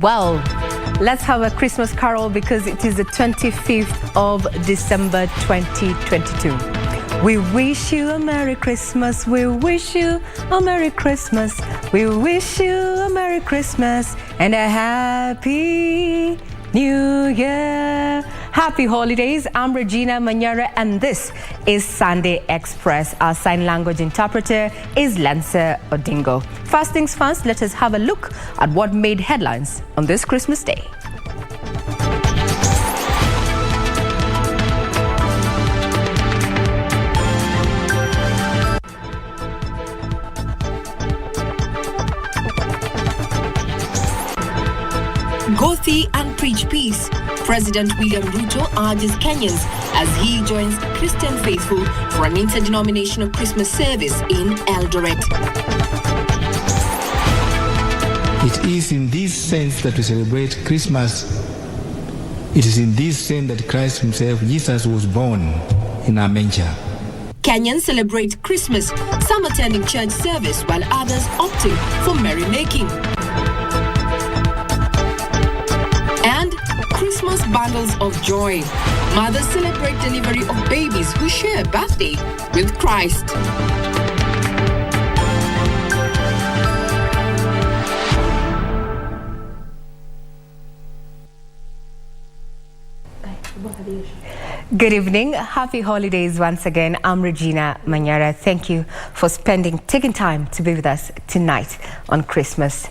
Well, let's have a Christmas carol because it is the 25th of December 2022. We wish you a Merry Christmas. We wish you a Merry Christmas. We wish you a Merry Christmas and a Happy New Year. Happy holidays. I'm Regina, Manyara, and this is Sunday Express. Our sign language interpreter is Lancer Odingo. First things first, let us have a look at what made headlines on this Christmas Day. Go thee and preach peace. President William Ruto urges Kenyans as he joins Christian faithful for an interdenominational Christmas service in Eldoret. It is in this sense that we celebrate Christmas. It is in this sense that Christ himself, Jesus, was born in our manger. Kenyans celebrate Christmas, some attending church service while others opting for merrymaking. And Christmas bundles of joy. Mothers celebrate delivery of babies who share birthday with Christ. Good evening. Happy holidays once again. I'm Regina Manyara. Thank you for taking time to be with us tonight on Christmas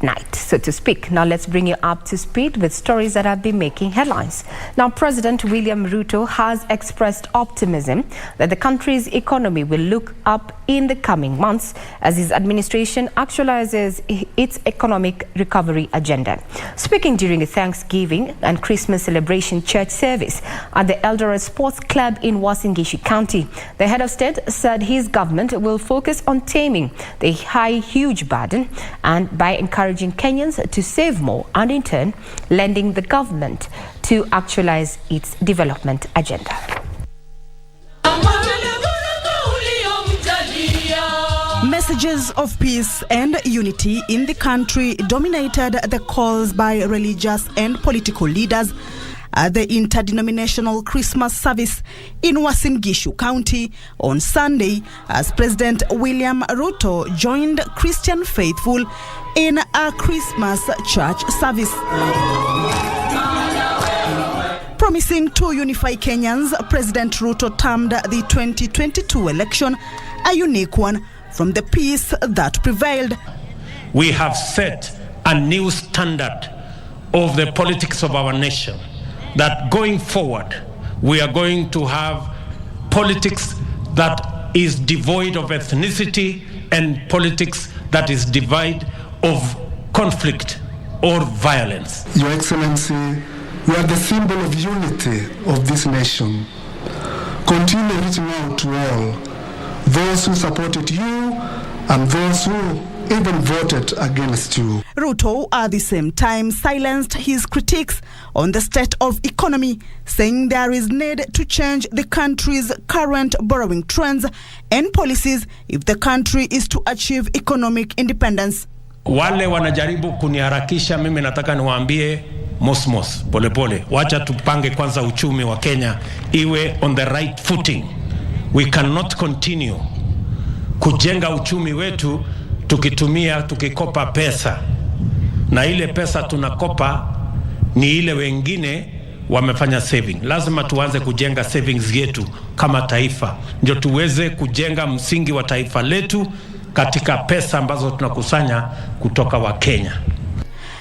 night, so to speak. Now let's bring you up to speed with stories that have been making headlines. Now, President William Ruto has expressed optimism that the country's economy will look up in the coming months as his administration actualizes its economic recovery agenda. Speaking during a Thanksgiving and Christmas celebration church service at the Eldoret Sports Club in Uasin Gishu County, the head of state said his government will focus on taming the huge burden and by encouraging Kenyans to save more and in turn lending the government to actualize its development agenda. Messages of peace and unity in the country dominated the calls by religious and political leaders at the interdenominational Christmas service in Uasin Gishu County on Sunday as President William Ruto joined Christian faithful in a Christmas church service. Promising to unify Kenyans, President Ruto termed the 2022 election a unique one from the peace that prevailed. We have set a new standard of the politics of our nation, that going forward, we are going to have politics that is devoid of ethnicity and politics that is devoid of conflict or violence. Your Excellency, you are the symbol of unity of this nation. Continue reaching out to all, those who supported you and those who even voted against you. Ruto at the same time silenced his critiques on the state of economy, saying there is need to change the country's current borrowing trends and policies if the country is to achieve economic independence. Wale wanajaribu kuniharakisha, mimi nataka niwaambie mosmos, polepole. Wacha tupange kwanza uchumi wa Kenya iwe on the right footing. We cannot continue kujenga uchumi wetu tukikopa pesa, na ile pesa tunakopa ni ile wengine wamefanya saving. Lazima tuanze kujenga savings yetu kama taifa, ndio tuweze kujenga msingi wa taifa letu katika pesa ambazo tunakusanya kutoka wa Kenya.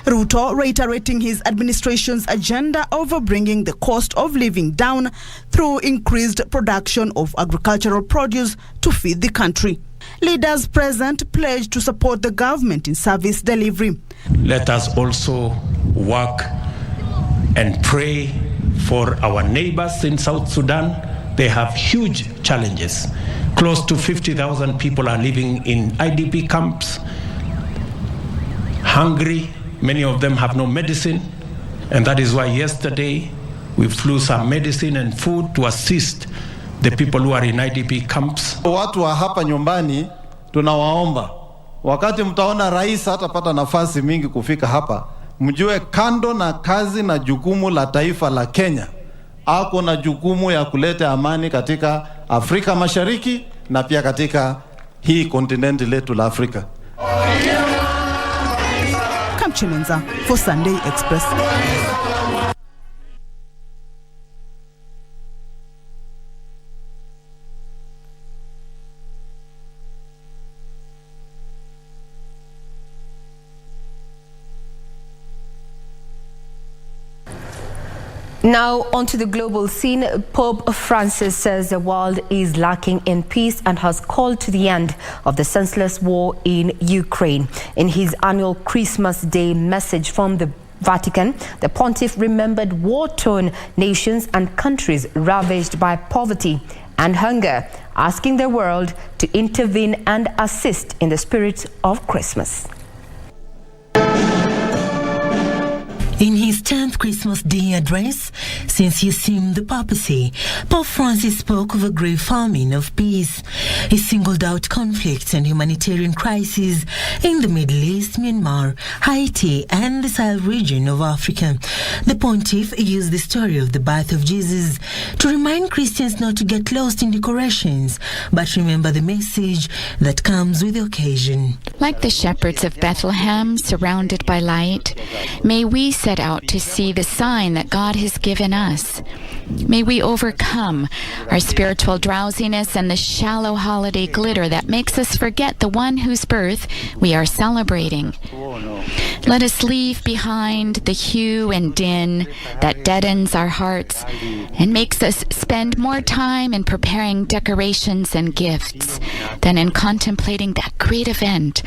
Ruto reiterating his administration's agenda of bringing the cost of living down through increased production of agricultural produce to feed the country. Leaders present pledged to support the government in service delivery. Let us also work and pray for our neighbors in South Sudan. They have huge challenges. Close to 50,000 people are living in IDP camps, hungry. Many of them have no medicine, and that is why yesterday we flew some medicine and food to assist the people who are in IDP camps. Watu wa hapa nyumbani tunawaomba, wakati mtaona rais hatapata nafasi mingi kufika hapa, mjue kando na kazi na jukumu la taifa la Kenya, ako na jukumu ya kuleta amani katika Afrika Mashariki na pia katika hii kontinenti letu la Afrika. Kamchimenza for Sunday Express. Now, onto the global scene. Pope Francis says the world is lacking in peace and has called to the end of the senseless war in Ukraine. In his annual Christmas Day message from the Vatican, the pontiff remembered war-torn nations and countries ravaged by poverty and hunger, asking the world to intervene and assist in the spirit of Christmas. In his 10th Christmas Day address, since he assumed the papacy, Pope Francis spoke of a grave famine of peace. He singled out conflicts and humanitarian crises in the Middle East, Myanmar, Haiti, and the Sahel region of Africa. The pontiff used the story of the birth of Jesus to remind Christians not to get lost in decorations, but remember the message that comes with the occasion. Like the shepherds of Bethlehem surrounded by light, may we set out to see the sign that God has given us. May we overcome our spiritual drowsiness and the shallow holiday glitter that makes us forget the one whose birth we are celebrating. Let us leave behind the hue and din that deadens our hearts and makes us spend more time in preparing decorations and gifts than in contemplating that great event,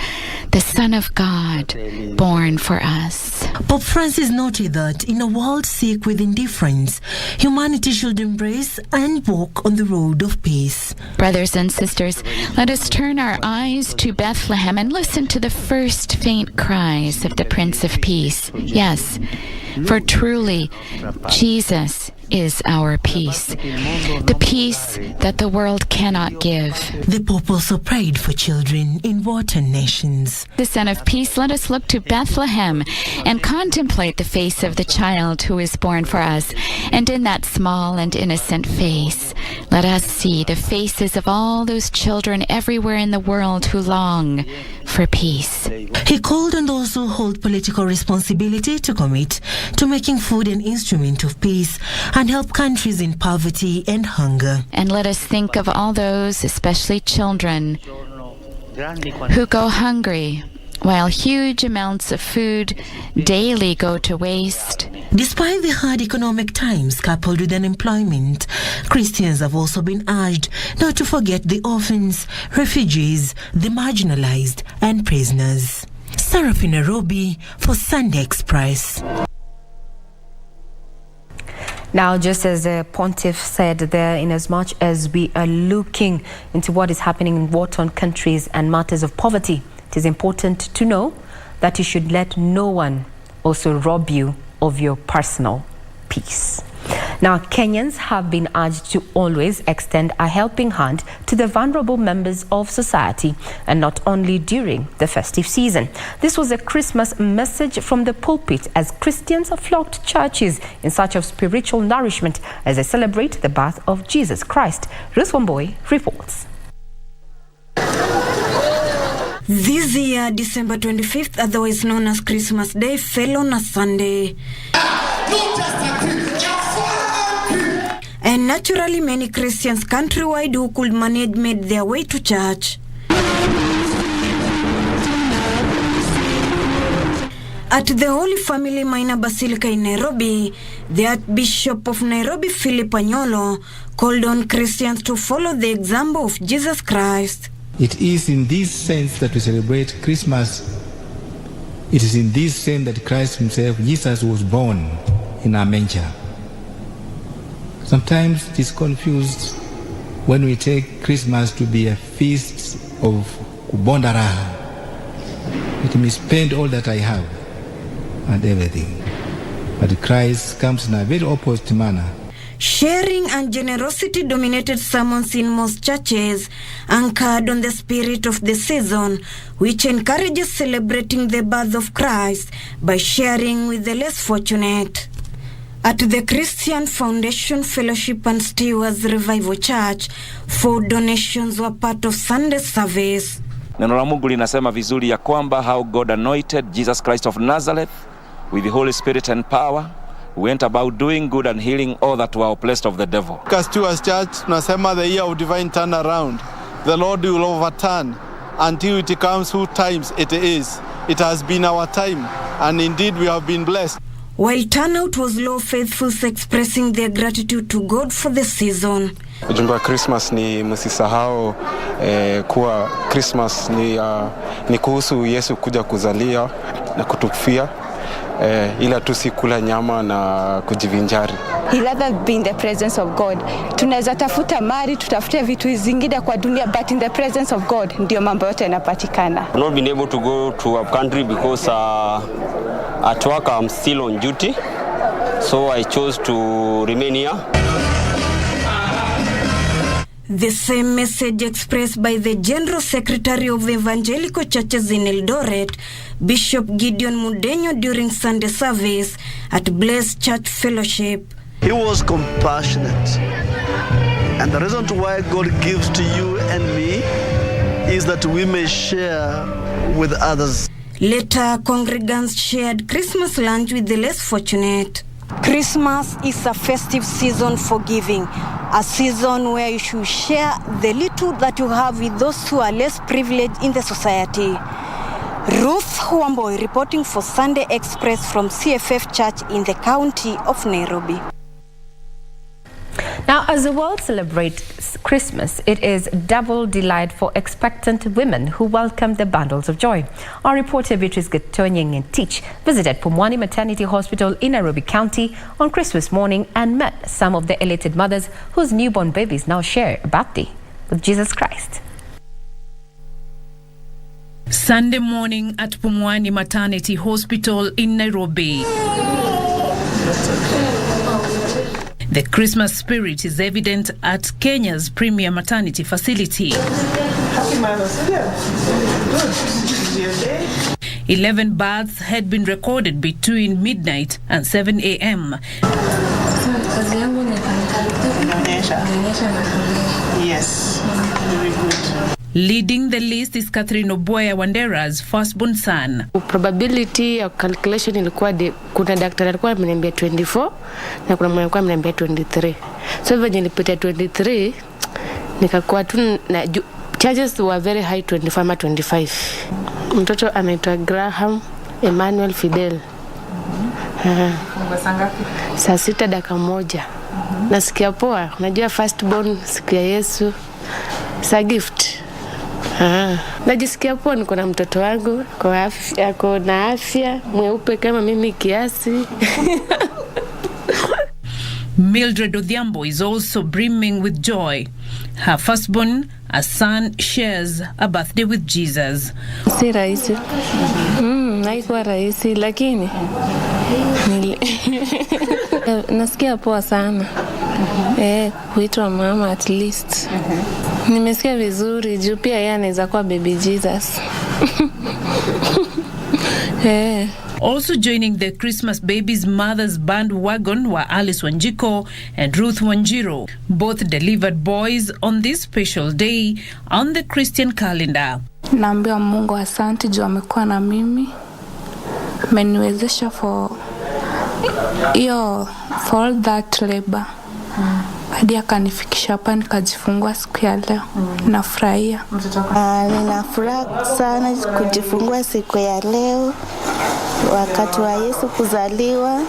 the Son of God born for us. Pope Francis noted that in a world sick with indifference, humanity should embrace and walk on the road of peace. Brothers and sisters, let us turn our eyes to Bethlehem and listen to the first faint cries of the Prince of Peace. Yes, for truly, Jesus is our peace, the peace that the world cannot give. The Pope also prayed for children in war-torn nations. The Son of Peace, let us look to Bethlehem and contemplate the face of the child who is born for us. And in that small and innocent face, let us see the faces of all those children everywhere in the world who long for peace. He called on those who hold political responsibility to commit to making food an instrument of peace and help countries in poverty and hunger. And let us think of all those, especially children, who go hungry while huge amounts of food daily go to waste. Despite the hard economic times coupled with unemployment, Christians have also been urged not to forget the orphans, refugees, the marginalized, and prisoners. Seraphina Nairobi for Sunday Express. Now, just as the pontiff said there, inasmuch as we are looking into what is happening in war-torn countries and matters of poverty, it is important to know that you should let no one also rob you of your personal peace. Now, Kenyans have been urged to always extend a helping hand to the vulnerable members of society, and not only during the festive season. This was a Christmas message from the pulpit as Christians have flocked to churches in search of spiritual nourishment as they celebrate the birth of Jesus Christ. Ruth Wamboi reports. This year, December 25th, otherwise known as Christmas Day, fell on a Sunday. And naturally, many Christians countrywide who could manage made their way to church. At the Holy Family Minor Basilica in Nairobi, the Archbishop of Nairobi, Philip Anyolo, called on Christians to follow the example of Jesus Christ. It is in this sense that we celebrate Christmas. It is in this sense that Christ himself, Jesus, was born in our manger. Sometimes it is confused when we take Christmas to be a feast of kubondaraha. Let me spend all that I have and everything. But Christ comes in a very opposite manner. Sharing and generosity dominated sermons in most churches, anchored on the spirit of the season, which encourages celebrating the birth of Christ by sharing with the less fortunate. At the Christian Foundation Fellowship and Stewards Revival Church, 4 donations were part of Sunday service. Neno la Mungu linasema vizuri ya kwamba how God anointed Jesus Christ of Nazareth with the Holy Spirit and power, went about doing good and healing all that were oppressed of the devil. Stewards Church tunasema the year of divine turnaround. The Lord will overturn until it comes who times it is. It has been our time, and indeed we have been blessed. While turnout was low, faithfuls expressing their gratitude to God for the season. Ujumbe wa Christmas ni msisahau kuwa Christmas ni kuhusu Yesu kuja kuzalia na kutufia, ila tusikula nyama na kujivinjari. He rather be in the presence of God. Tunaweza tafuta mali, tutafute vitu zingine kwa dunia, but in the presence of God ndio mambo yote yanapatikana. I've not been able to go to a country because at work I'm still on duty, so I chose to remain here. The same message expressed by the General Secretary of Evangelical Churches in Eldoret, Bishop Gideon Mudenyo, during Sunday service at Blessed Church Fellowship. He was compassionate. And the reason why God gives to you and me is that we may share with others. Later, congregants shared Christmas lunch with the less fortunate. Christmas is a festive season for giving, a season where you should share the little that you have with those who are less privileged in the society. Ruth Huamboy reporting for Sunday Express from CFF Church in the county of Nairobi. Now, as the world celebrates Christmas, it is double delight for expectant women who welcome the bundles of joy. Our reporter Beatrice Getonyeng and Teach visited Pumwani Maternity Hospital in Nairobi County on Christmas morning and met some of the elated mothers whose newborn babies now share a birthday with Jesus Christ. Sunday morning at Pumwani Maternity Hospital in Nairobi. The Christmas spirit is evident at Kenya's premier maternity facility. Happy Mother's Day. Good. 11 births had been recorded between midnight and 7 a.m. Yes, very good. Leading the list is Catherine Oboya Wandera's firstborn son. Probability ya calculation ilikuwa kuna daktari alikuwa ameniambia 24 na kuna mwenye alikuwa ameniambia 23. So when nilipita 23 nikakuwa tu na charges were very high, 25 ama 25. Mtoto anaitwa Graham Emmanuel Fidel. Saa 6:01. Nasikia poa, unajua firstborn siku ya Yesu. Sa gift. Najisikia poa, niko na mtoto wangu ako na afya, mweupe kama mimi kiasi. Mildred Odhiambo is also brimming with joy. Her firstborn, a son, shares a birthday with Jesus. Si rahisi. Haikuwa rahisi, lakini nasikia poa sana. Kuitwa mama at least. Nimesikia vizuri, juu pia yeye anaweza kuwa baby Jesus. Also joining the Christmas Babies Mothers bandwagon were Alice Wanjiko and Ruth Wanjiro, both delivered boys on this special day on the Christian calendar. Naambia Mungu asante juu amekuwa na mimi. Ameniwezesha for all that labor. Hadi akanifikisha hapa nikajifungua siku ya leo. Nafurahia. Ninafuraha sana kujifungua siku ya leo wakati wa Yesu kuzaliwa.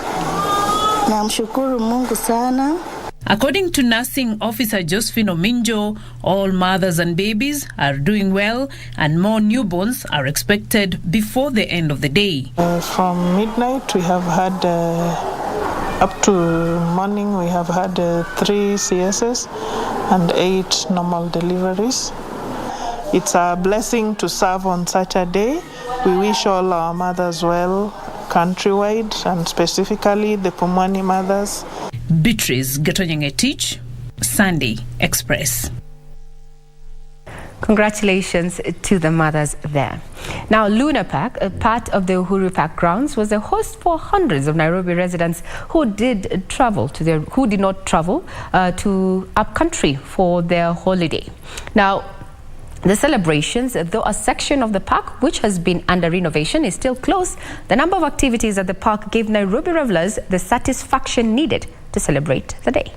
Namshukuru Mungu sana. According to Nursing Officer Josephine Ominjo, all mothers and babies are doing well and more newborns are expected before the end of the day. From midnight we have had up to morning we have had 3 CSs and 8 normal deliveries. It's a blessing to serve on such a day. We wish all our mothers well countrywide and specifically the Pumwani mothers. Beatrice Gatonyengetich, Sunday Express. Congratulations to the mothers there. Now, Luna Park, a part of the Uhuru Park grounds, was a host for hundreds of Nairobi residents who did not travel to upcountry for their holiday. Now, the celebrations, though a section of the park which has been under renovation is still closed, the number of activities at the park gave Nairobi revelers the satisfaction needed to celebrate the day.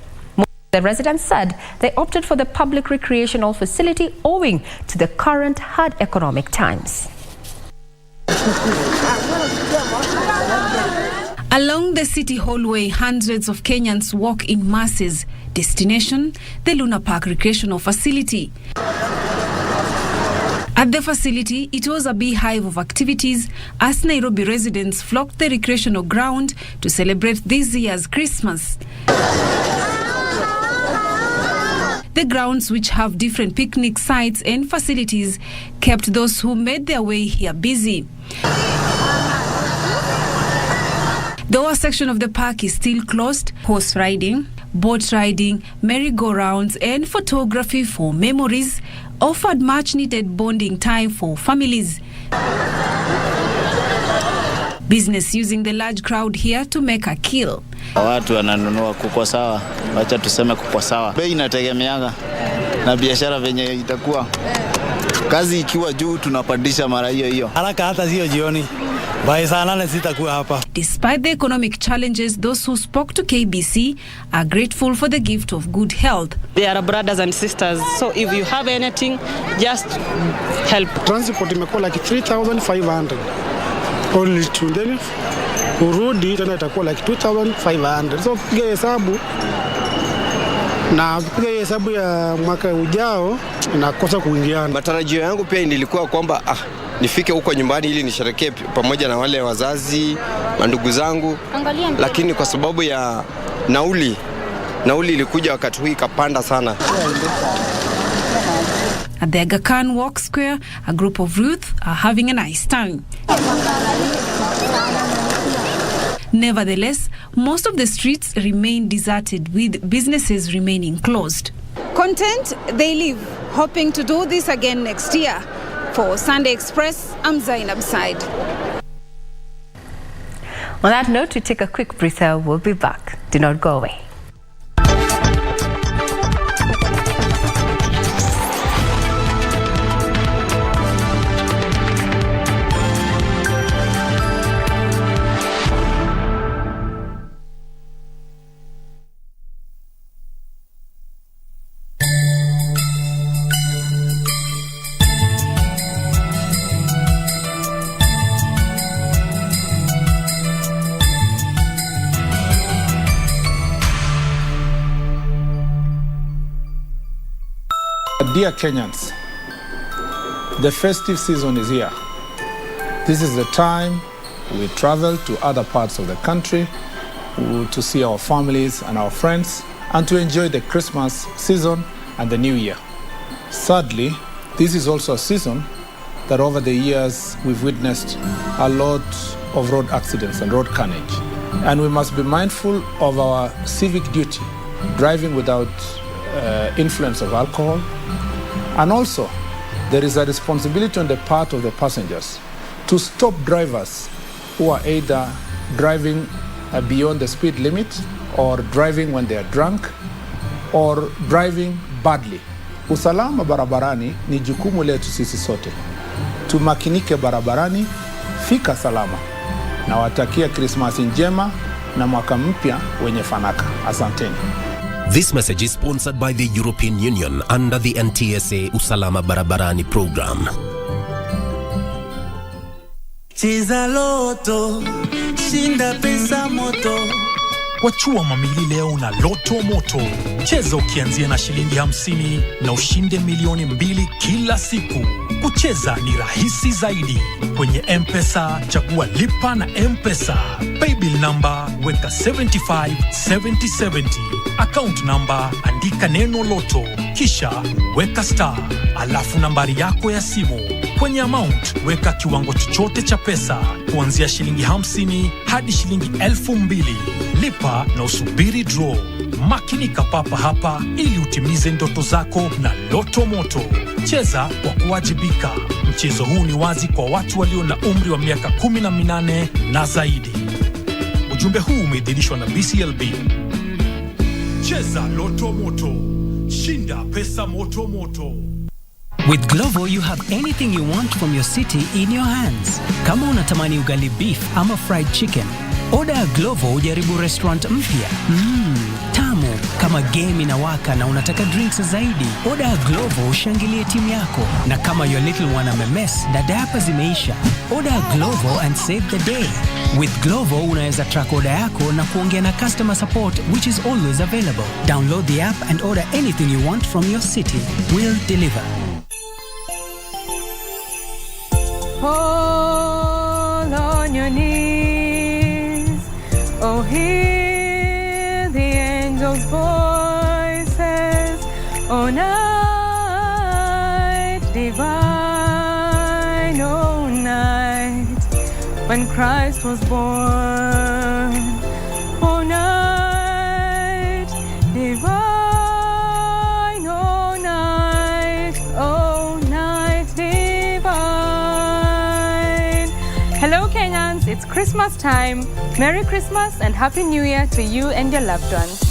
The residents said they opted for the public recreational facility owing to the current hard economic times. Along the city hallway, hundreds of Kenyans walk in masses. Destination, the Luna Park recreational facility. At the facility, it was a beehive of activities as Nairobi residents flocked the recreational ground to celebrate this year's Christmas. The grounds, which have different picnic sites and facilities, kept those who made their way here busy. Though a section of the park is still closed, horse riding, boat riding, merry-go-rounds and photography for memories offered much-needed bonding time for families. Business using the large crowd here to make a kill. Watu wananunua kuko sawa, wacha tuseme kuko sawa. Bei inategemeaga na biashara venye itakuwa. Kazi ikiwa juu tunapandisha mara hiyo hiyo. Haraka hata sio jioni. Despite the economic challenges, those who spoke to KBC are grateful for the gift of good health. They are brothers and sisters, so if you have anything, just help. Transport imekuwa like 3,500 only to then urudi tena itakuwa like 2,500. So piga hesabu na piga hesabu ya mwaka ujao inakosa kuingiana. Matarajio yangu pia nilikuwa kwamba nifike huko nyumbani ili nisherekee pamoja na wale wazazi na ndugu zangu, lakini kwa sababu ya nauli ilikuja wakati huu ikapanda sana. At the Aga Khan Walk Square, a group of youth are having a nice time. Nevertheless, most of the streets remain deserted, with businesses remaining closed. Content, they live, hoping to do this again next year. For Sunday Express, I'm Zainab Said. On that note, we take a quick breather. We'll be back. Do not go away. Dear Kenyans, the festive season is here. This is the time we travel to other parts of the country to see our families and our friends and to enjoy the Christmas season and the New Year. Sadly, this is also a season that over the years we've witnessed a lot of road accidents and road carnage. And we must be mindful of our civic duty, driving without influence of alcohol. And also, there is a responsibility on the part of the passengers to stop drivers who are either driving beyond the speed limit or driving when they are drunk or driving badly. Usalama barabarani ni jukumu letu sisi sote. Tumakinike barabarani, fika salama. Na watakia Krismasi njema na mwaka mpya wenye fanaka. Asanteni. This message is sponsored by the European Union under the NTSA Usalama Barabarani program. Cheza loto, shinda pesa moto. Wachua mamili leo na loto moto. Cheza ukianzia na shilingi 50 na ushinde milioni 2 kila siku. Kucheza ni rahisi zaidi. Kwenye M-Pesa, chagua lipa na M-Pesa. Paybill number, weka 757070. Account number, andika neno loto. Kisha, weka star alafu nambari yako ya simu. Kwenye amount, weka kiwango chochote cha pesa, kuanzia shilingi 50 hadi shilingi 2,000. Lipa na usubiri draw. Makinika papa hapa ili utimize ndoto zako na Loto Moto. Cheza kwa kuwajibika. Mchezo huu ni wazi kwa watu walio na umri wa miaka 18 na zaidi. Ujumbe huu umeidhinishwa na BCLB. Cheza Loto Moto. Shinda pesa moto moto. With Glovo, you have anything you want from your city in your hands. Kama unatamani ugali beef ama fried chicken, order Glovo ujaribu restaurant mpya. Tamu kama game inawaka na unataka drinks zaidi, order Glovo ushangilie timu yako. Na kama your little one amemes na diaper zimeisha, order Glovo and save the day. With Glovo unaweza track order yako na kuongea na customer support, which is always available. Download the app and order anything you want from your city. We'll deliver. Fall on your knees, oh hear the angels' voices, oh night divine, oh night when Christ was born, oh night divine. Hello Kenyans, it's Christmas time. Merry Christmas and Happy New Year to you and your loved ones.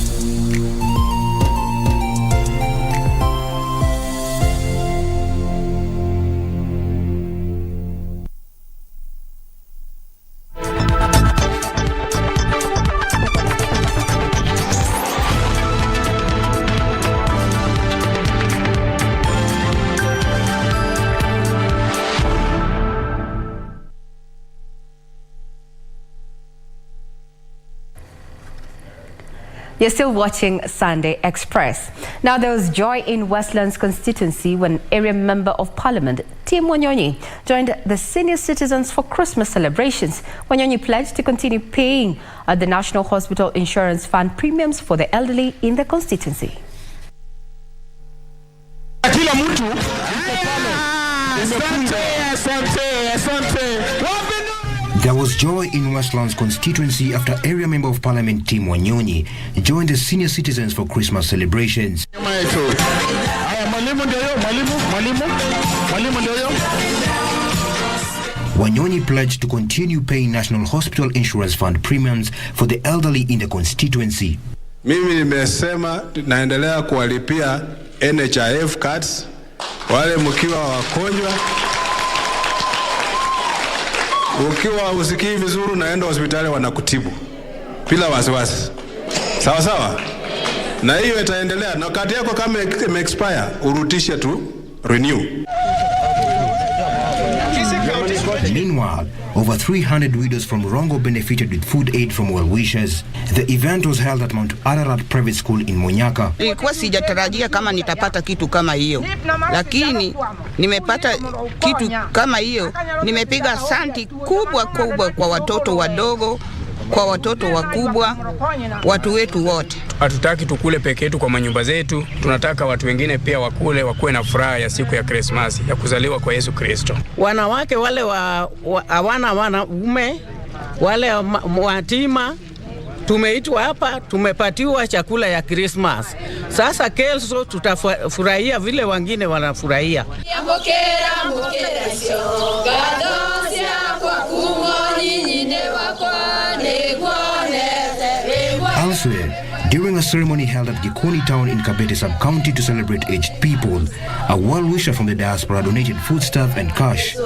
You're still watching Sunday Express. Now, there was joy in Westlands constituency when area member of parliament, Tim Wanyonyi, joined the senior citizens for Christmas celebrations. Wanyonyi pledged to continue paying the National Hospital Insurance Fund premiums for the elderly in the constituency. There was joy in Westlands constituency after area member of parliament Tim Wanyonyi joined the senior citizens for Christmas celebrations. Wanyonyi pledged to continue paying National Hospital Insurance Fund premiums for the elderly in the constituency. Mimi nimesema naendelea kuwalipia NHIF cards wale mkiwa wagonjwa. Ukiwa usikii vizuri naenda hospitali wanakutibu bila wasiwasi. Sawa sawa? Na hiyo itaendelea. Na kadi yako kama expire urudishe tu renew. Meanwhile, over 300 widows from Rongo benefited with food aid from well-wishers. The event was held at Mount Ararat Private School in Manyara. Nilikuwa sijatarajia kama nitapata kitu kama hiyo, lakini nimepata kitu kama hiyo. Nimepiga asante kubwa kwa watoto wadogo, kwa watoto wakubwa, watu wetu wote. Hatutaki tukule peke yetu kwa manyumba zetu, tunataka watu wengine pia wakule, wakuwe na furaha ya siku ya Krismasi, ya kuzaliwa kwa Yesu Kristo. Wanawake wale hawana wanaume, wale watima, tumeitwa hapa, tumepatiwa chakula ya Christmas. Sasa kesho tutafurahia vile wengine wanafurahia. Elsewhere, during a ceremony held at Gikoni town in Kabete sub-county to celebrate aged people, a well-wisher from the diaspora donated foodstuff and cash.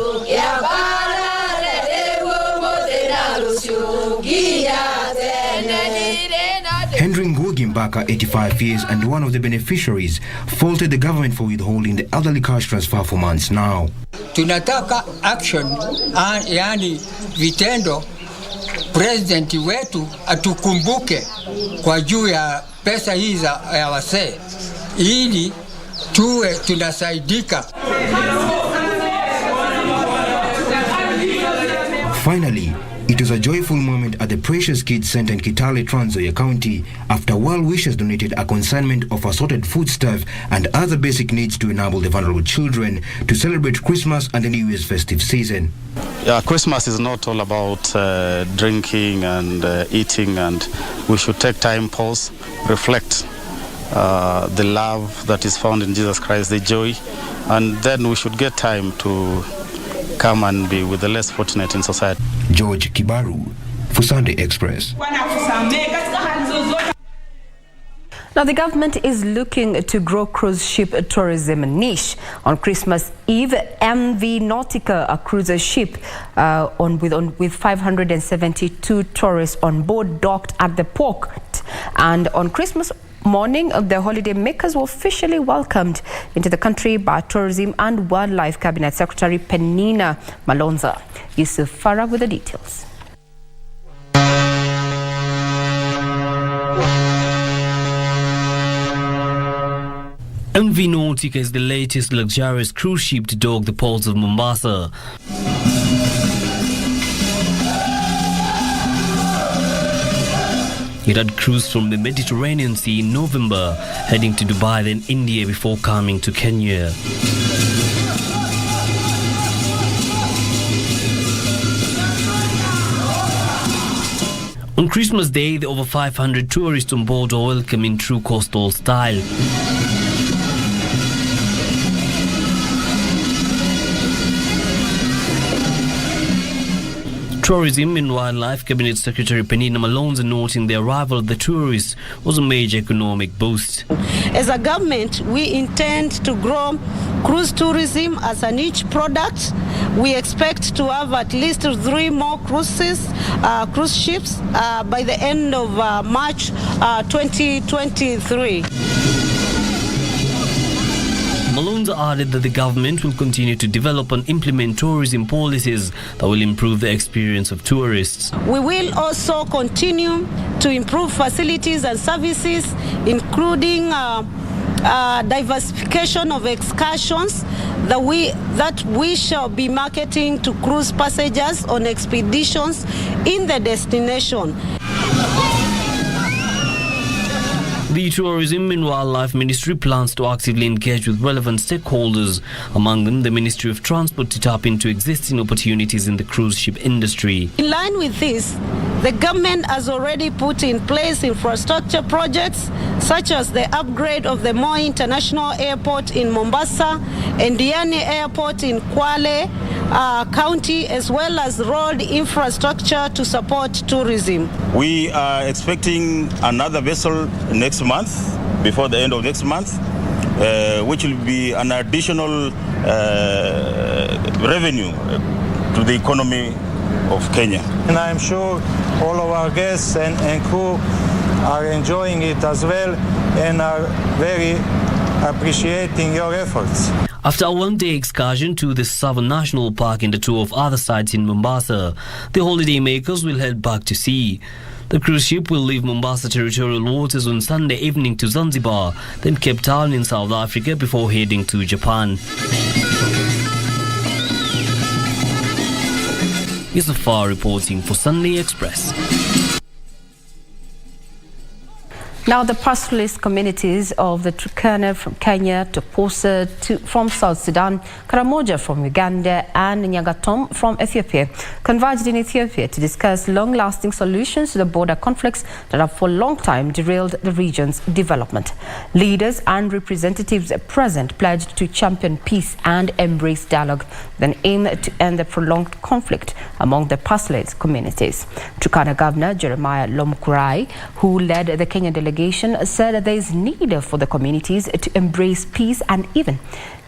Henry Ngugi Mbaka, 85 years and one of the beneficiaries, faulted the government for withholding the elderly cash transfer for months now. Tunataka action, yani vitendo. President wetu atukumbuke kwa juu ya pesa hizi ya wasee ili tuwe tunasaidika. Finally, it It was a joyful moment at the Precious Kids Center in Kitale, Trans Nzoia County, after well-wishers donated a consignment of assorted foodstuff and other basic needs to enable the vulnerable children to celebrate Christmas and the New Year's festive season. Yeah, Christmas is not all about drinking and eating, and we should take time, pause, reflect the love that is found in Jesus Christ, the joy, and then we should get time to come and be with the less fortunate in society. George Kibaru for Sunday Express. Now, the government is looking to grow cruise ship tourism niche. On Christmas Eve, MV Nautica, a cruiser ship with 572 tourists on board, docked at the port. And on Christmas morning, the holiday makers were officially welcomed into the country by Tourism and Wildlife Cabinet Secretary Penina Malonza. Yusuf Farah with the details. MV Nautica is the latest luxurious cruise ship to dock the ports of Mombasa. It had cruised from the Mediterranean Sea in November, heading to Dubai then India before coming to Kenya. On Christmas Day, the over 500 tourists on board were welcomed in true coastal style. Tourism and Wildlife Cabinet Secretary Penina Malonza noting the arrival of the tourists was a major economic boost. As a government, we intend to grow cruise tourism as a niche product. We expect to have at least 3 more cruise ships by the end of March 2023. Malonza added that the government will continue to develop and implement tourism policies that will improve the experience of tourists. We will also continue to improve facilities and services, including diversification of excursions that we shall be marketing to cruise passengers on expeditions in the destination. The Tourism and Wildlife Ministry plans to actively engage with relevant stakeholders, among them the Ministry of Transport, to tap into existing opportunities in the cruise ship industry. In line with this, the government has already put in place infrastructure projects such as the upgrade of the Moi International Airport in Mombasa and Diani Airport in Kwale County, as well as road infrastructure to support tourism. We are expecting another vessel next month, before the end of next month, which will be an additional revenue to the economy of Kenya. And I'm sure all of our guests and crew are enjoying it as well and are very appreciating your efforts. After a one-day excursion to the Southern National Park and a tour of other sites in Mombasa, the holiday makers will head back to sea. The cruise ship will leave Mombasa territorial waters on Sunday evening to Zanzibar, then Cape Town in South Africa before heading to Japan. Yusuf reporting for Sunday Express. Now, the pastoralist communities of the Turkana from Kenya, Toposa from South Sudan, Karamoja from Uganda, and Nyagatom from Ethiopia converged in Ethiopia to discuss long-lasting solutions to the border conflicts that have for a long time derailed the region's development. Leaders and representatives present pledged to champion peace and embrace dialogue with an aim to end the prolonged conflict among the pastoralist communities. Turkana Governor Jeremiah Lomkurai, who led the Kenyan delegation, said there is need for the communities to embrace peace and even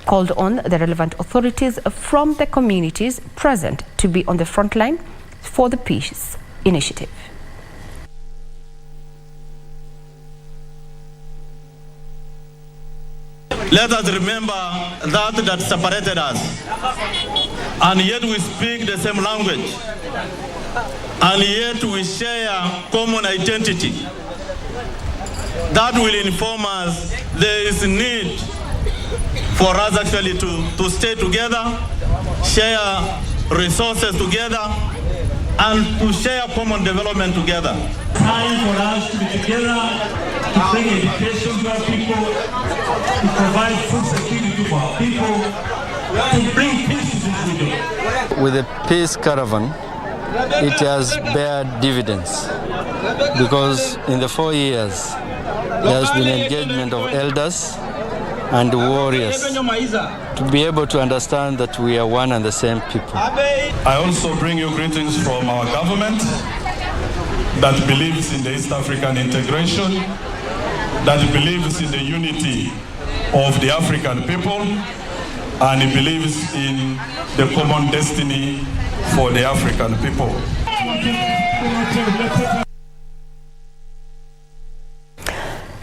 called on the relevant authorities from the communities present to be on the front line for the peace initiative. Let us remember that separated us, and yet we speak the same language, and yet we share common identity. That will inform us there is need for us actually to stay together, share resources together, and to share common development together. Time for us to be together, to bring education to our people, to provide food security to our people, to bring peace to this region. With the peace caravan, it has bear dividends because in the 4 years there has been engagement of elders and warriors to be able to understand that we are one and the same people. I also bring you greetings from our government that believes in the East African integration, that believes in the unity of the African people, and it believes in the common destiny for the African people.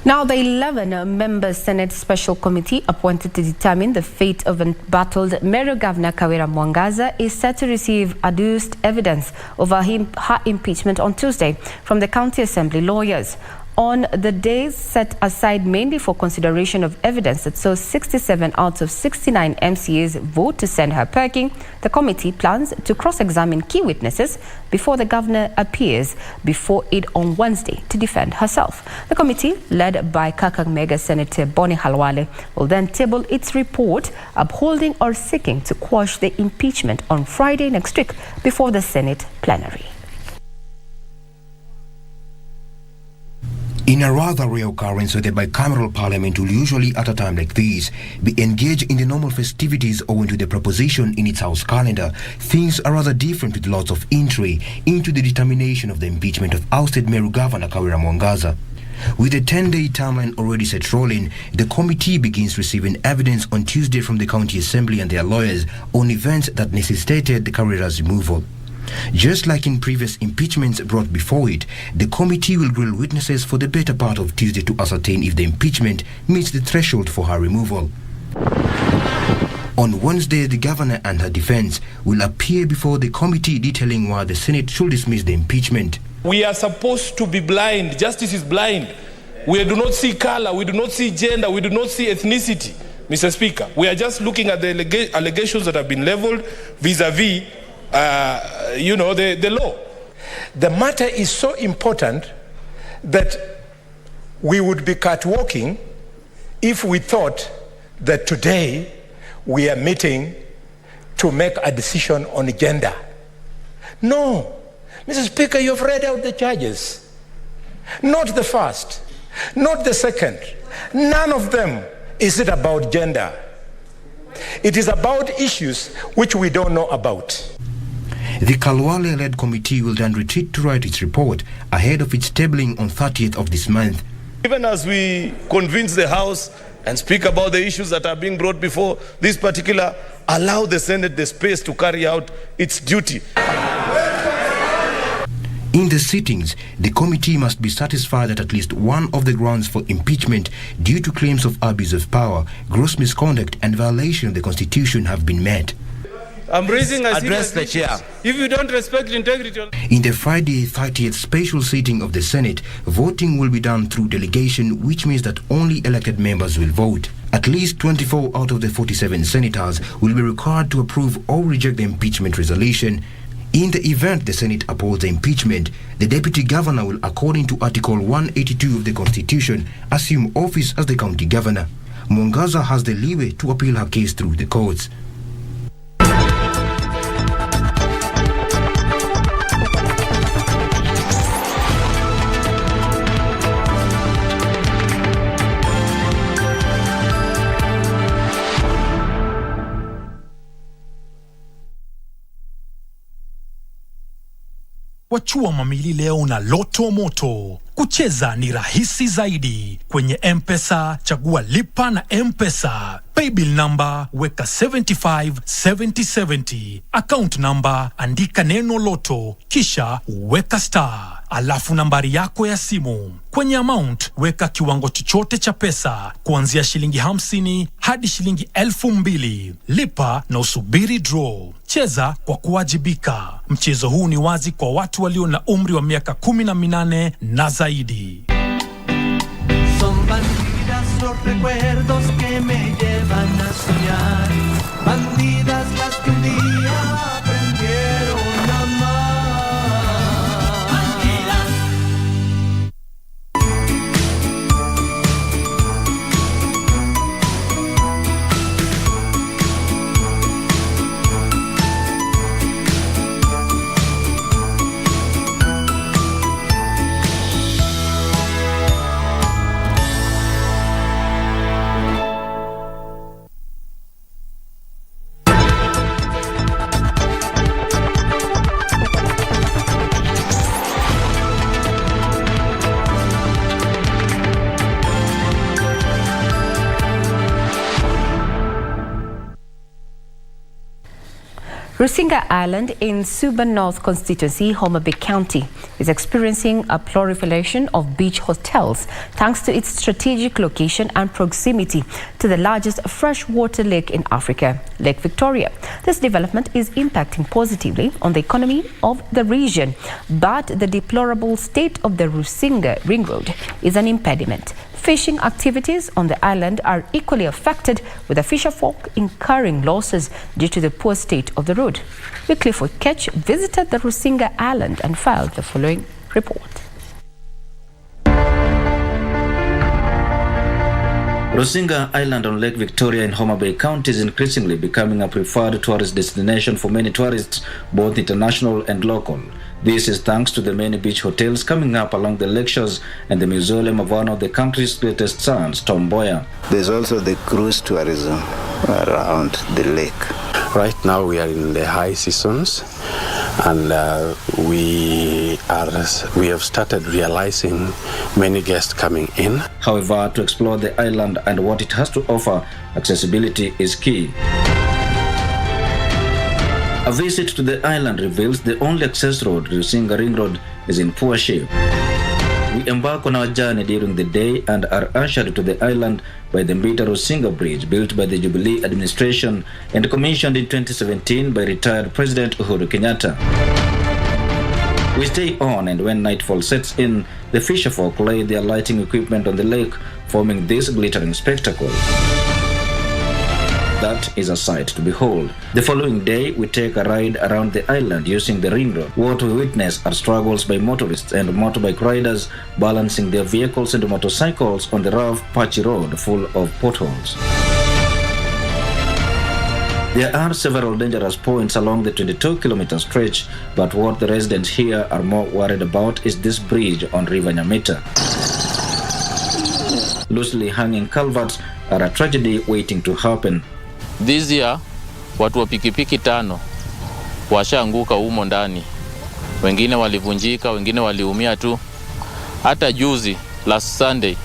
Now, the 11-member Senate Special Committee appointed to determine the fate of embattled Meru Governor Kawira Mwangaza is set to receive adduced evidence of her impeachment on Tuesday from the County Assembly lawyers. On the days set aside mainly for consideration of evidence that saw 67 out of 69 MCAs vote to send her packing, the committee plans to cross-examine key witnesses before the governor appears before it on Wednesday to defend herself. The committee, led by Kakamega Senator Boni Halwale, will then table its report upholding or seeking to quash the impeachment on Friday next week before the Senate plenary. In a rather rare occurrence where the bicameral parliament will usually at a time like this be engaged in the normal festivities owing to the proposition in its house calendar, things are rather different with lots of entry into the determination of the impeachment of ousted Meru Governor Kawira Mwangaza. With a 10-day timeline already set rolling, the committee begins receiving evidence on Tuesday from the County Assembly and their lawyers on events that necessitated the Kawira's removal. Just like in previous impeachments brought before it, the committee will grill witnesses for the better part of Tuesday to ascertain if the impeachment meets the threshold for her removal. On Wednesday, the governor and her defense will appear before the committee detailing why the Senate should dismiss the impeachment. We are supposed to be blind. Justice is blind. We do not see color, we do not see gender, we do not see ethnicity, Mr. Speaker. We are just looking at the allegations that have been leveled vis-a-vis the law. The matter is so important that we would be catwalking if we thought that today we are meeting to make a decision on gender. No. Mr. Speaker, you've read out the charges. Not the first, not the second. None of them is it about gender. It is about issues which we don't know about. The Kalwale-led committee will then retreat to write its report ahead of its tabling on 30th of this month. Even as we convince the House and speak about the issues that are being brought before this particular, allow the Senate the space to carry out its duty. In the sittings, the committee must be satisfied that at least one of the grounds for impeachment due to claims of abuse of power, gross misconduct and violation of the Constitution have been met. I'm raising a address the chair. If you don't respect integrity. In the Friday 30th special sitting of the Senate, voting will be done through delegation, which means that only elected members will vote. At least 24 out of the 47 senators will be required to approve or reject the impeachment resolution. In the event the Senate opposes the impeachment, the Deputy Governor will, according to Article 182 of the Constitution, assume office as the County Governor. Mwangaza has the leeway to appeal her case through the courts. Wachua mamili leo na Loto Moto. Kucheza ni rahisi zaidi. Kwenye M-Pesa, chagua lipa na M-Pesa. Paybill number, weka 757070. Account number, andika neno Loto, kisha weka star. Alafu nambari yako ya simu. Kwenye amount, weka kiwango chochote cha pesa, kuanzia shilingi 50 hadi shilingi 2000. Lipa na usubiri draw. Cheza kwa kuwajibika. Mchezo huu ni wazi kwa watu walio na umri wa miaka 18 na zaidi. Son bandidas los recuerdos que me llevan a soñar. Bandidas las que un día aprendieron a amar. Rusinga Island in Suba North Constituency, Homa Bay County, is experiencing a proliferation of beach hotels thanks to its strategic location and proximity to the largest freshwater lake in Africa, Lake Victoria. This development is impacting positively on the economy of the region, but the deplorable state of the Rusinga Ring Road is an impediment. Fishing activities on the island are equally affected, with the fisherfolk incurring losses due to the poor state of the road. Wycliffe Okech visited the Rusinga Island and filed the following report. Rusinga Island on Lake Victoria in Homa Bay County is increasingly becoming a preferred tourist destination for many tourists, both international and local. This is thanks to the many beach hotels coming up along the lakeshores and the mausoleum of one of the country's greatest sons, Tom Mboya. There's also the cruise tourism around the lake. Right now we are in the high seasons, and we have started realizing many guests coming in. However, to explore the island and what it has to offer, accessibility is key. A visit to the island reveals the only access road, Rusinga Ring Road, is in poor shape. We embark on our journey during the day and are ushered to the island by the Mbita Rusinga Bridge, built by the Jubilee administration and commissioned in 2017 by retired President Uhuru Kenyatta. We stay on, and when nightfall sets in, the fisherfolk lay their lighting equipment on the lake, forming this glittering spectacle. That is a sight to behold. The following day, we take a ride around the island using the ring road. What we witness are struggles by motorists and motorbike riders balancing their vehicles and motorcycles on the rough, patchy road full of potholes. There are several dangerous points along the 22-kilometer stretch, but what the residents here are more worried about is this bridge on River Nyamita. Loosely hanging culverts are a tragedy waiting to happen. This year, watu wa pikipiki 5 washaanguka humo ndani. Wengine walivunjika, wengine waliumia tu. Hata juzi, last Sunday,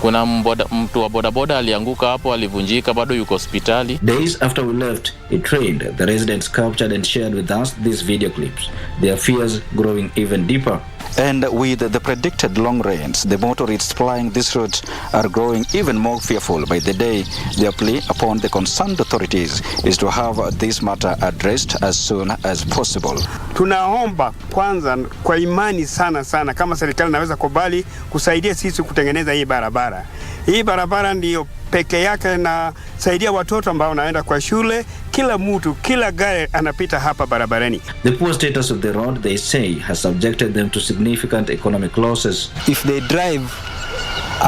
kuna mtu wa bodaboda alianguka hapo, alivunjika, bado yuko hospitali. Days after we left, it rained. The residents captured and shared with us these video clips, their fears growing even deeper. And with the predicted long rains, the motorists plying this route are growing even more fearful by the day. Their plea upon the concerned authorities is to have this matter addressed as soon as possible. Tunaomba kwanza kwa imani sana kama serikali inaweza kubali kusaidia sisi kutengeneza hii barabara. Hii barabara ndiyo peke yake na saidia watoto ambao wanaenda kwa shule. Kila mtu, kila gari anapita hapa barabarani. The poor status of the road, they say, has subjected them to significant economic losses. If they drive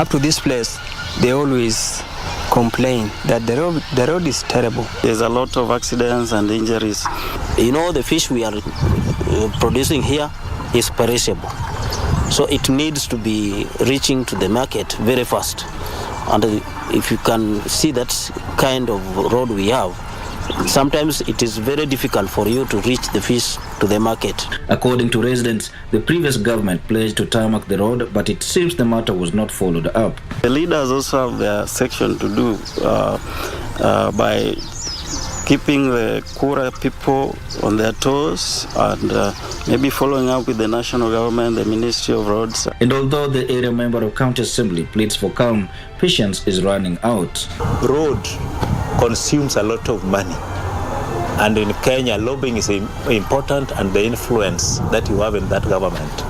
up to this place, they always complain that the road is terrible. There's a lot of accidents and injuries. You know, the fish we are producing here is perishable. So it needs to be reaching to the market very fast. And if you can see that kind of road we have, sometimes it is very difficult for you to reach the fish to the market. According to residents, the previous government pledged to tarmac the road, but it seems the matter was not followed up. The leaders also have their section to do by keeping the Kura people on their toes and maybe following up with the national government, the Ministry of Roads. And although the area member of County Assembly pleads for calm, patience is running out. Road consumes a lot of money. And in Kenya, lobbying is important, and the influence that you have in that government.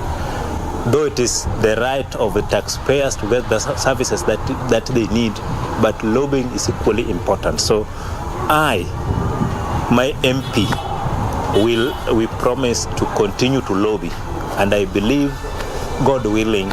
Though it is the right of the taxpayers to get the services that they need, but lobbying is equally important. So my MP, we promise to continue to lobby, and I believe, God willing,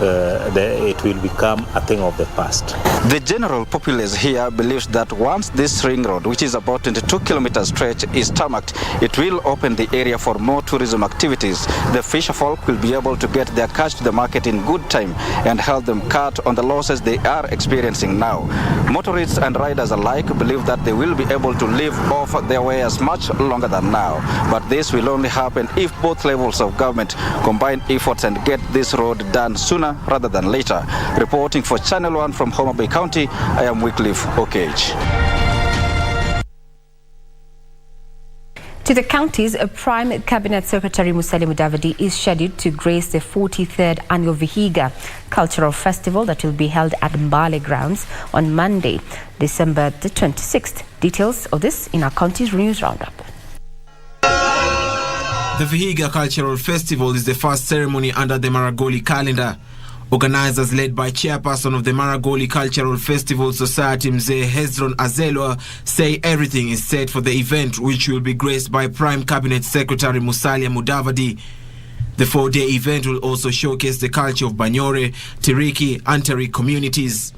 it will become a thing of the past. The general populace here believes that once this ring road, which is about 22-kilometer stretch, is tarmacked, it will open the area for more tourism activities. The fisherfolk will be able to get their catch to the market in good time and help them cut on the losses they are experiencing now. Motorists and riders alike believe that they will be able to live off their wares much longer than now. But this will only happen if both levels of government combine efforts and get this road done sooner rather than later. Reporting for Channel 1 from Homa Bay County, I am Wycliffe Okech. To the counties, a Prime Cabinet Secretary Musalia Mudavadi is scheduled to grace the 43rd annual Vihiga Cultural Festival that will be held at Mbale grounds on Monday, December the 26th. Details of this in our county's news roundup. The Vihiga Cultural Festival is the first ceremony under the Maragoli calendar. Organizers, led by chairperson of the Maragoli Cultural Festival Society, Mzee Hezron Azelwa, say everything is set for the event, which will be graced by Prime Cabinet Secretary Musalia Mudavadi. The 4-day event will also showcase the culture of Banyore, Tiriki, and Tari communities.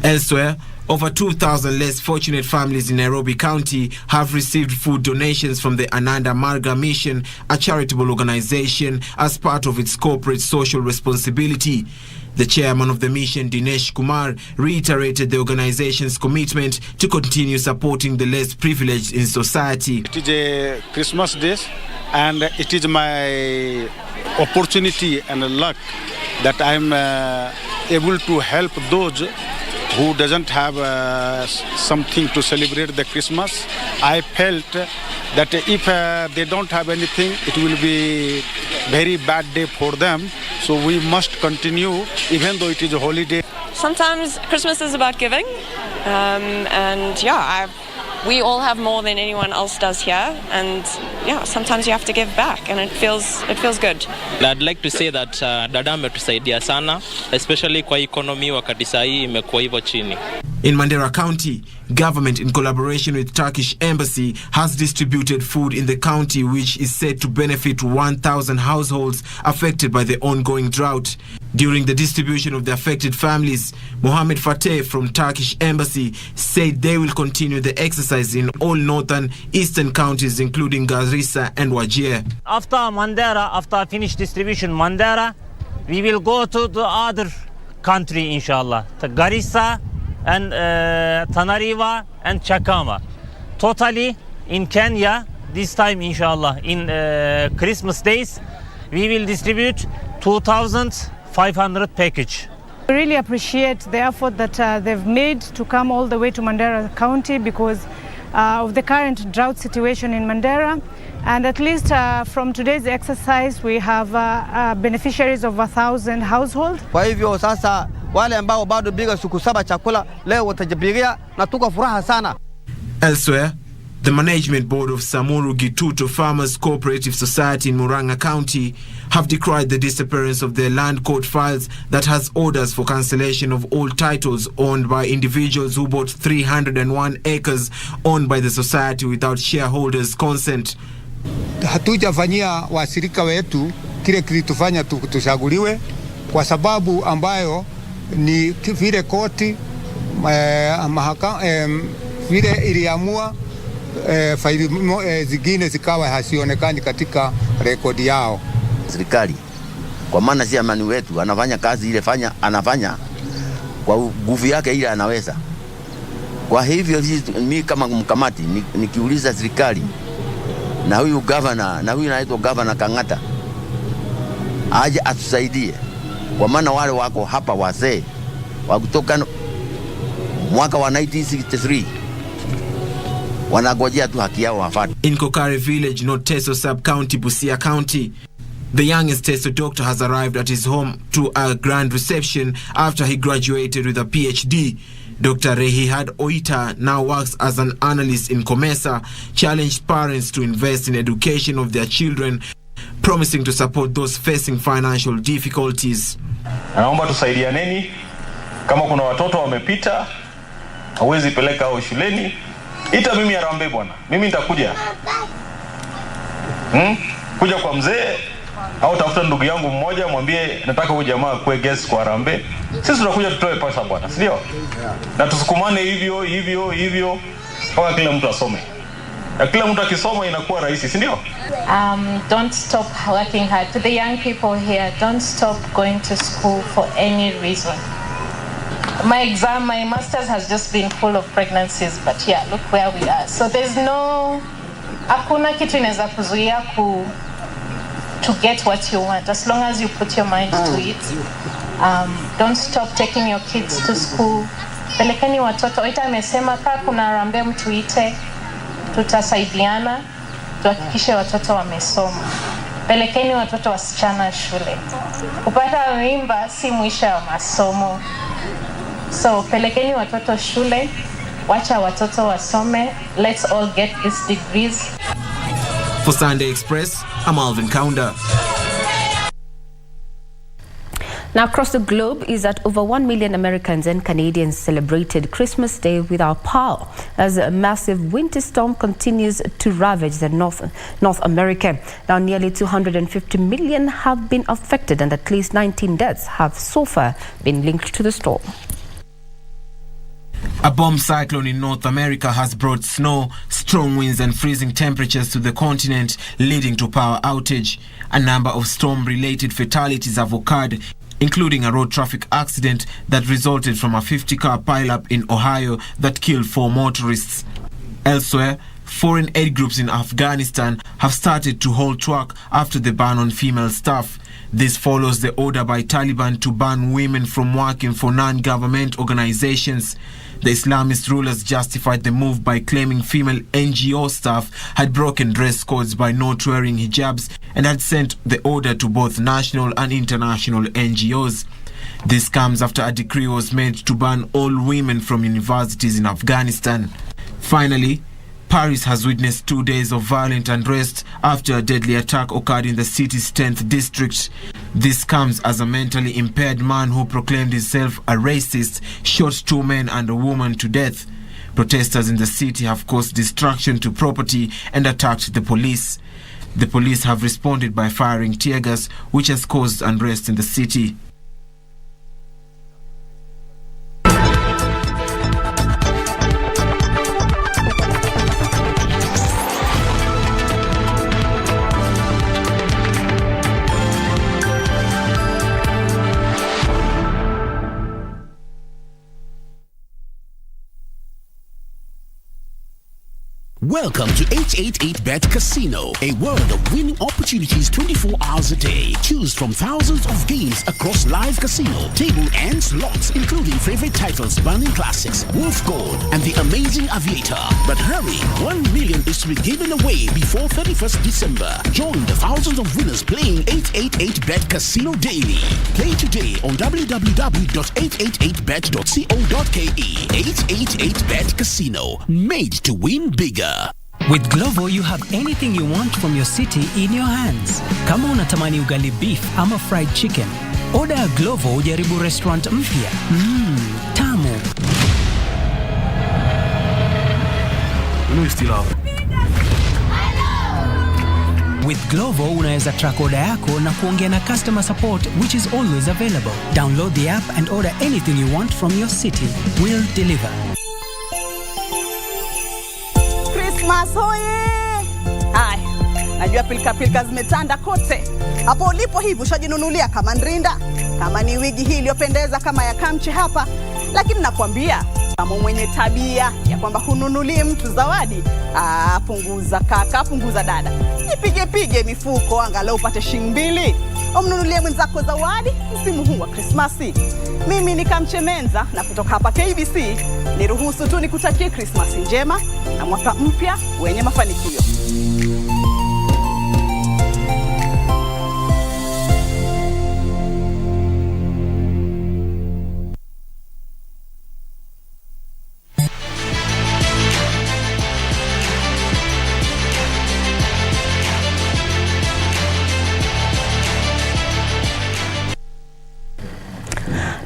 Elsewhere, over 2,000 less fortunate families in Nairobi County have received food donations from the Ananda Marga Mission, a charitable organization, as part of its corporate social responsibility. The chairman of the mission, Dinesh Kumar, reiterated the organization's commitment to continue supporting the less privileged in society. It is a Christmas day, and it is my opportunity and luck that I'm able to help those who doesn't have something to celebrate the Christmas. I felt that if they don't have anything, it will be very bad day for them. So we must continue, even though it is a holiday. Sometimes Christmas is about giving, and yeah, we all have more than anyone else does here, and yeah, sometimes you have to give back, and it feels good. I'd like to say that dada ametusaidia sana, especially kwa economy wakati saa hii imekuwa hivyo chini. In Manyara County, government in collaboration with Turkish Embassy has distributed food in the county, which is said to benefit 1,000 households affected by the ongoing drought. During the distribution of the affected families, Mohammed Fateh from Turkish Embassy said they will continue the exercise in all northern, eastern counties, including Garissa and Wajir. After Manyara, after finish distribution Manyara, we will go to the other country, inshallah, to Garissa and Tana River and Chakama. Totally in Kenya, this time, inshallah, in Christmas days, we will distribute 2,500 package. We really appreciate the effort that they've made to come all the way to Manyara County because of the current drought situation in Manyara. And at least from today's exercise, we have beneficiaries of 1,000 households. Kwa hivyo sasa wale ambao bado biga siku 7 chakula leo watajibiria na tuko furaha sana. Elsewhere, the Management Board of Samuru Gituto Farmers Cooperative Society in Murang'a County have decried the disappearance of their land court files that has orders for cancellation of all titles owned by individuals who bought 301 acres owned by the society without shareholders' consent. Hatujafanyia washirika wetu kile kilitufanya tuchaguliwe kwa sababu ambayo ni vile koti vile iliamua faili zingine zikawa hasionekani katika rekodi yao. Serikali kwa maana si amani wetu anafanya kazi ile anafanya kwa nguvu yake ile anaweza. Kwa hivyo mimi kama mkamati nikiuliza serikali na huyu governor na huyu anaitwa governor Kangata aje atusaidie kwa maana wale wako hapa wazee wa kutoka mwaka wa 1963 wanagojea tu haki yao wafate. In Kokare village, North Teso sub-county, Busia County, the youngest Teso doctor has arrived at his home to a grand reception after he graduated with a PhD. Dr. Rehihad Oita now works as an analyst in Comesa, challenged parents to invest in education of their children, promising to support those facing financial difficulties. Naomba tusaidianeni, kama kuna watoto wamepita hawezi peleka hao shuleni, ita mimi Harambee bwana, mimi nitakuja. Kuja kwa mzee au tafuta ndugu yangu mmoja mwambie nataka huyu jamaa kuwe guest kwa Harambee. Sisi tunakuja tutoe pesa bwana, si ndio? Na tusukumane hivyo kwa kila mtu asome. Na kila mtu akisoma inakuwa rahisi, si ndio? Don't stop working hard. To the young people here, don't stop going to school for any reason. My master's has just been full of pregnancies, but yeah, look where we are. So there's hakuna kitu inaweza kuzuia to get what you want, as long as you put your mind to it. Don't stop taking your kids to school. Pelekeni watoto. Oita amesema kaa kuna Harambee mtuite, tutasaidiana. tuhakikishe watoto wamesoma. Pelekeni watoto wasichana shule. Kupata mimba si mwisho wa masomo. So pelekeni watoto shule, wacha watoto wasome. Let's all get these degrees. For Sunday Express, I'm Alvin Kaunda. Now, across the globe is that over 1 million Americans and Canadians celebrated Christmas Day without power as a massive winter storm continues to ravage the North America. Now, nearly 250 million have been affected and at least 19 deaths have so far been linked to the storm. A bomb cyclone in North America has brought snow, strong winds and freezing temperatures to the continent, leading to power outage. A number of storm-related fatalities have occurred, including a road traffic accident that resulted from a 50-car pileup in Ohio that killed 4 motorists. Elsewhere, foreign aid groups in Afghanistan have started to hold track after the ban on female staff. This follows the order by Taliban to ban women from working for non-government organizations. The Islamist rulers justified the move by claiming female NGO staff had broken dress codes by not wearing hijabs and had sent the order to both national and international NGOs. This comes after a decree was made to ban all women from universities in Afghanistan. Finally, Paris has witnessed 2 days of violent unrest after a deadly attack occurred in the city's 10th district. This comes as a mentally impaired man who proclaimed himself a racist shot 2 men and a woman to death. Protesters in the city have caused destruction to property and attacked the police. The police have responded by firing tear gas, which has caused unrest in the city. Welcome to 888bet Casino, a world of winning opportunities 24 hours a day. Choose from thousands of games across live casino, table and slots, including favorite titles Burning Classics, Wolf Gold, and the amazing Aviator. But hurry, 1 million is to be given away before 31st December. Join the thousands of winners playing 888bet Casino daily. Play today on www.888bet.co.ke. 888bet Casino, made to win bigger. With Glovo, you have anything you want from your city in your hands. Kama unatamani ugali beef ama fried chicken, order Glovo ujaribu restaurant mpya. Tamu. With Glovo, unaweza track order yako na kuongea na customer support, which is always available. Download the app and order anything you want from your city. We'll deliver. Christmas hoye! Hai, najua pilika zimetanda kote. Hapo ulipo hivi ushajinunulia kama ndrinda, kama ni wigi hii iliyopendeza kama ya Kamche hapa. Lakini nakwambia, kama mwenye tabia ya kwamba hununulie mtu zawadi, punguza kaka, punguza dada. Jipige mifuko angalau upate $2. Umnunulie mwenzako zawadi msimu huu wa Krismasi. Mimi ni Kamche Menza na kutoka hapa KBC, niruhusu tu nikutakie Krismasi njema na mwaka mpya wenye mafanikio.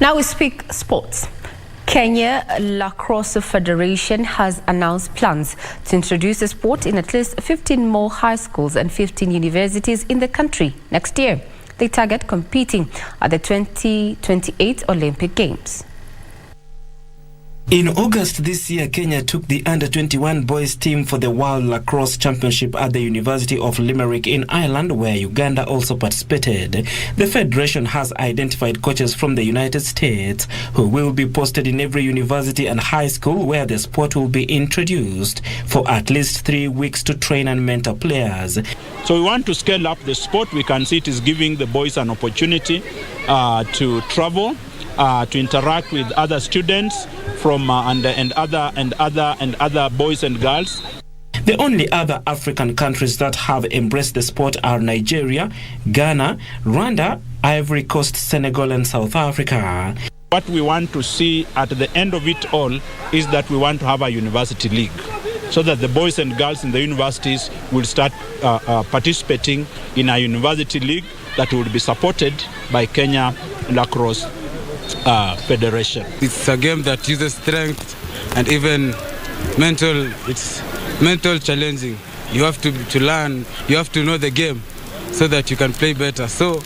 Now we speak sports. Kenya Lacrosse Federation has announced plans to introduce the sport in at least 15 more high schools and 15 universities in the country next year. They target competing at the 2028 Olympic Games. In August this year, Kenya took the under-21 boys team for the World Lacrosse Championship at the University of Limerick in Ireland, where Uganda also participated. The federation has identified coaches from the United States who will be posted in every university and high school where the sport will be introduced for at least 3 weeks to train and mentor players. So we want to scale up the sport. We can see it is giving the boys an opportunity to travel, to interact with other students from other boys and girls. The only other African countries that have embraced the sport are Nigeria, Ghana, Rwanda, Ivory Coast, Senegal, and South Africa. What we want to see at the end of it all is that we want to have a university league, so that the boys and girls in the universities will start participating in a university league that will be supported by Kenya Lacrosse Federation. It's a game that uses strength and even mental. It's mental challenging. You have to learn, you have to know the game so that you can play better. So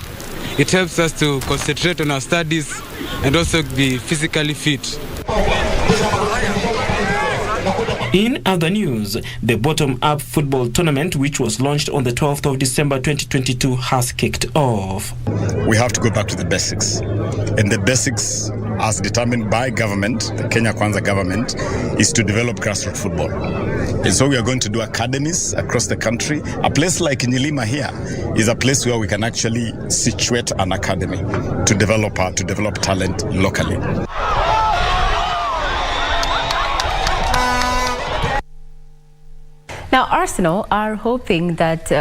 it helps us to concentrate on our studies and also be physically fit. In other news, the bottom-up football tournament, which was launched on the 12th of December 2022, has kicked off. We have to go back to the basics. And the basics, as determined by government, the Kenya Kwanza government, is to develop grassroots football. And so we are going to do academies across the country. A place like Nyilima here is a place where we can actually situate an academy to develop talent locally. Now, Arsenal are hoping that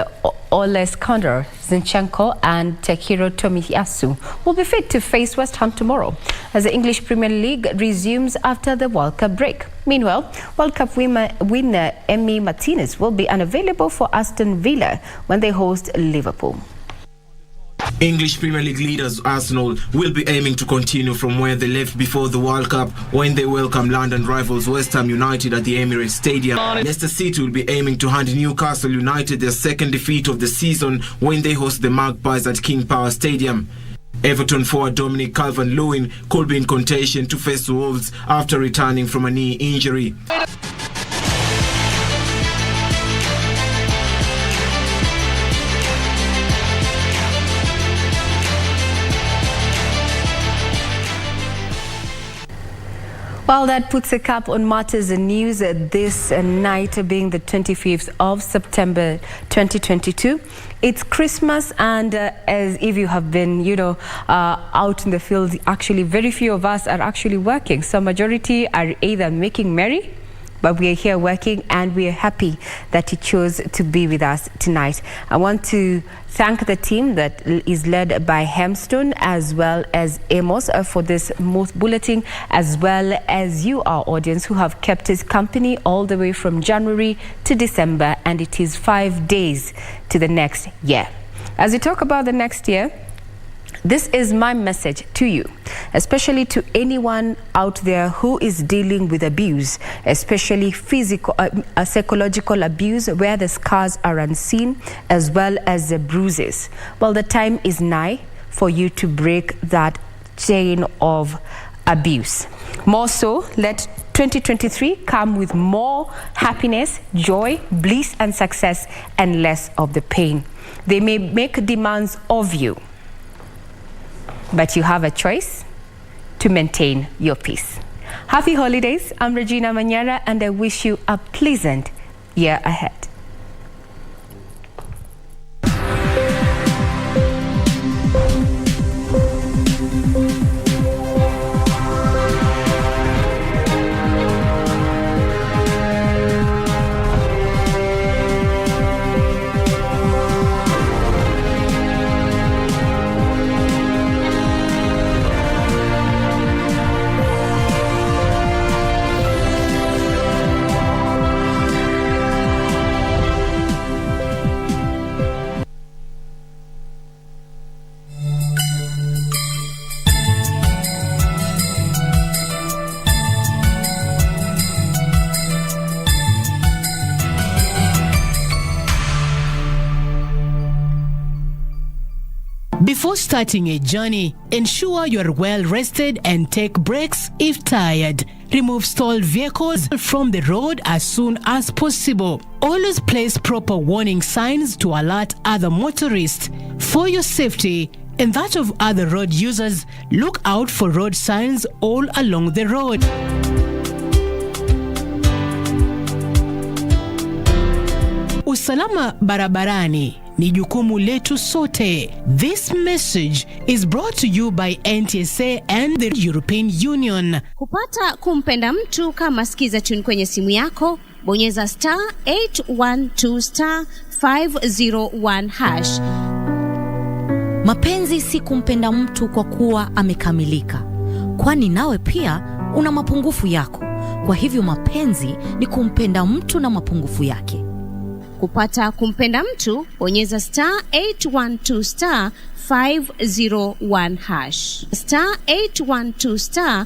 Ole Skandar Zinchenko and Takehiro Tomiyasu will be fit to face West Ham tomorrow as the English Premier League resumes after the World Cup break. Meanwhile, World Cup winner Emi Martinez will be unavailable for Aston Villa when they host Liverpool. English Premier League leaders Arsenal will be aiming to continue from where they left before the World Cup when they welcome London rivals West Ham United at the Emirates Stadium. Leicester City will be aiming to hand Newcastle United their second defeat of the season when they host the Magpies at King Power Stadium. Everton forward Dominic Calvert-Lewin could be in contention to face Wolves after returning from a knee injury. Well, that puts a cap on matters and news this night, being the 25th of September 2022. It's Christmas, and as if you have been, out in the field, actually very few of us are actually working. So majority are either making merry, but we are here working, and we are happy that you chose to be with us tonight. I want to thank the team that is led by Hemstone as well as Amos for this most bulletin, as well as you, our audience, who have kept us company all the way from January to December, and it is 5 days to the next year. As we talk about the next year, this is my message to you, especially to anyone out there who is dealing with abuse, especially physical, psychological abuse, where the scars are unseen, as well as the bruises. Well, the time is nigh for you to break that chain of abuse. More so, let 2023 come with more happiness, joy, bliss, and success, and less of the pain. They may make demands of you, but you have a choice to maintain your peace. Happy holidays. I'm Regina Manyara, and I wish you a pleasant year ahead. Before starting a journey, ensure you are well rested and take breaks if tired. Remove stalled vehicles from the road as soon as possible. Always place proper warning signs to alert other motorists. For your safety and that of other road users, look out for road signs all along the road. Usalama barabarani ni jukumu letu sote. This message is brought to you by NTSA and the European Union. Kupata kumpenda mtu kama sikiza tune kwenye simu yako, bonyeza *812*501#. Mapenzi si kumpenda mtu kwa kuwa amekamilika, kwani nawe pia una mapungufu yako. Kwa hivyo mapenzi ni kumpenda mtu na mapungufu yake. Kupata kumpenda mtu, bonyeza *812*501#. *812*501#.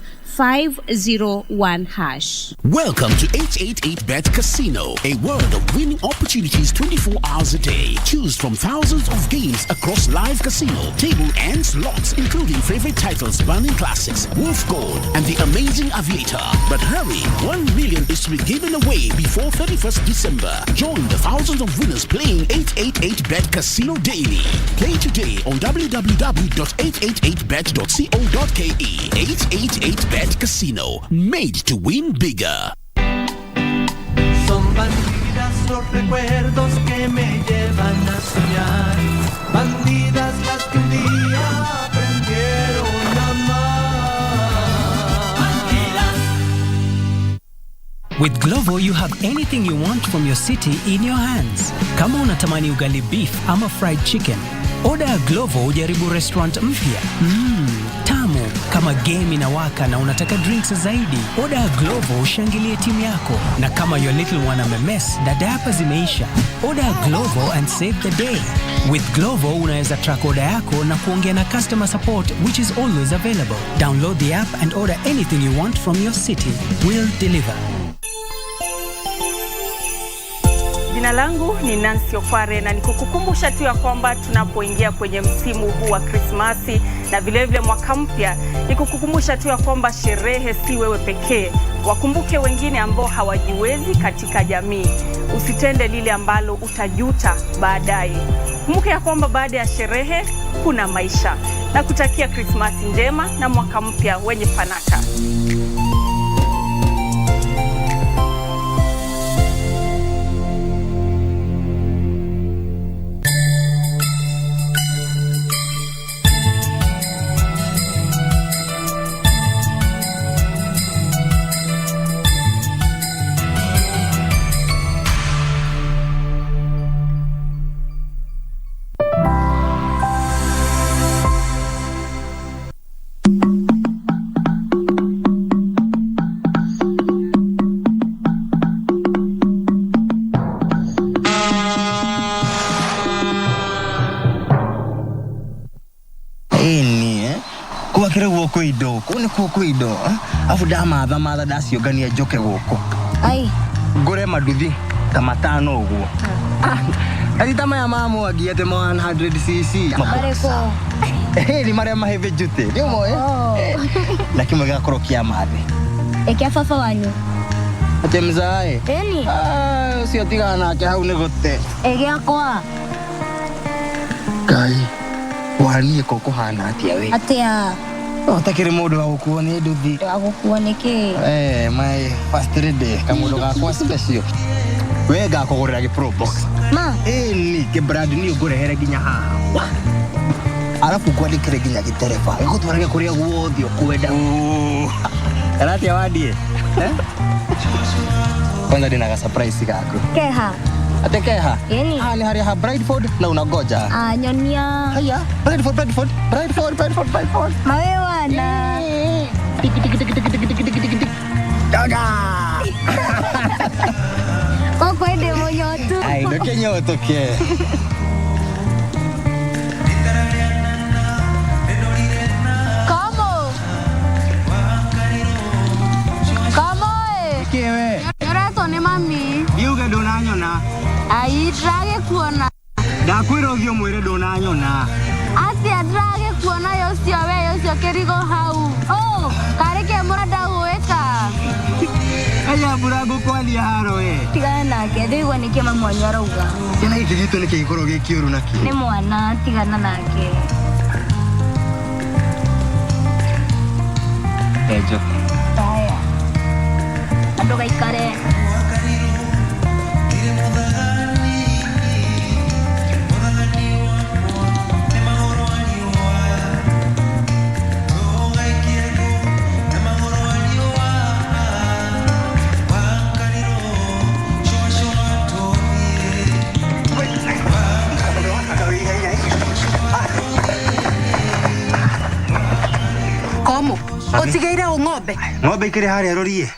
Welcome to 888bet Casino, a world of winning opportunities 24 hours a day. Choose from thousands of games across live casino, table and slots, including favorite titles Burning Classics, Wolf Gold, and the Amazing Aviator. But hurry, 1 million is to be given away before 31st December. Join the thousands of winners playing 888bet Casino daily. Play today on www.888bet.co.ke. 888bet Casino, made to win bigger. Son bandidas los recuerdos que me llevan a soñar. Bandidas las que un día aprendieron a amar. Bandidas. With Glovo, you have anything you want from your city in your hands. Kama unatamani ugali beef ama fried chicken, order Glovo ujaribu restaurant mpya. Tamu kama game inawaka na unataka drinks zaidi, order Glovo ushangilie timu yako. Na kama your little one amemes na diaper zimeisha, order Glovo and save the day. With Glovo unaweza track order yako na kuongea na customer support, which is always available. Download the app and order anything you want from your city. We'll deliver. Jina langu ni Nancy Okware na nikukukumbusha tu ya kwamba tunapoingia kwenye msimu huu wa Krismasi na vile vile mwaka mpya, nikukukumbusha tu ya kwamba sherehe si wewe pekee. Wakumbuke wengine ambao hawajiwezi katika jamii. Usitende lile ambalo utajuta baadaye. Kumbuka ya kwamba baada ya sherehe kuna maisha. Na kutakia Krismasi njema na mwaka mpya wenye fanaka. Kuido afu dama dasi ogania joke goko ai gore maduthi tamatano uguo ari tama ya mamo agiate mo 100cc Mareko ni mare maheve jute ndio mo lakini mga korokia mathe ekia fafa wanyu atemzae eni sio tigana ke hau negote egia kwa kai wani koko hana atia we atia takire modo wa kuone duthi akuone ke my first day kamudo ga kwa special we ga ko gorera ke pro box ma ni ke brand new gore hera ginya ha alafu kwa dikire ginya ke terefa ko twarage kuria guothio kwenda karate wadie kwanza dina ga surprise kako keha atekeha yani hali hari ha Brideford na unagoja nyonia haya Brideford mawewa na gaga koko ide monyotu ai ndo kenyoto ke Kamo kewe yorato ni mami yuga donanyona ai drage kuona ndakwira uthio mwire donanyona ati adrage kuona yosio kerigo hau kareke murada uweka aya burago kwali haro tigana nake ndigwa nike Manyara uga kina ikigito nike ikoro gekioru naki ni mwana tigana nake ejo haya adoga ikare Komo, otigeire ng'ombe. Ng'ombe ikire haria rorie.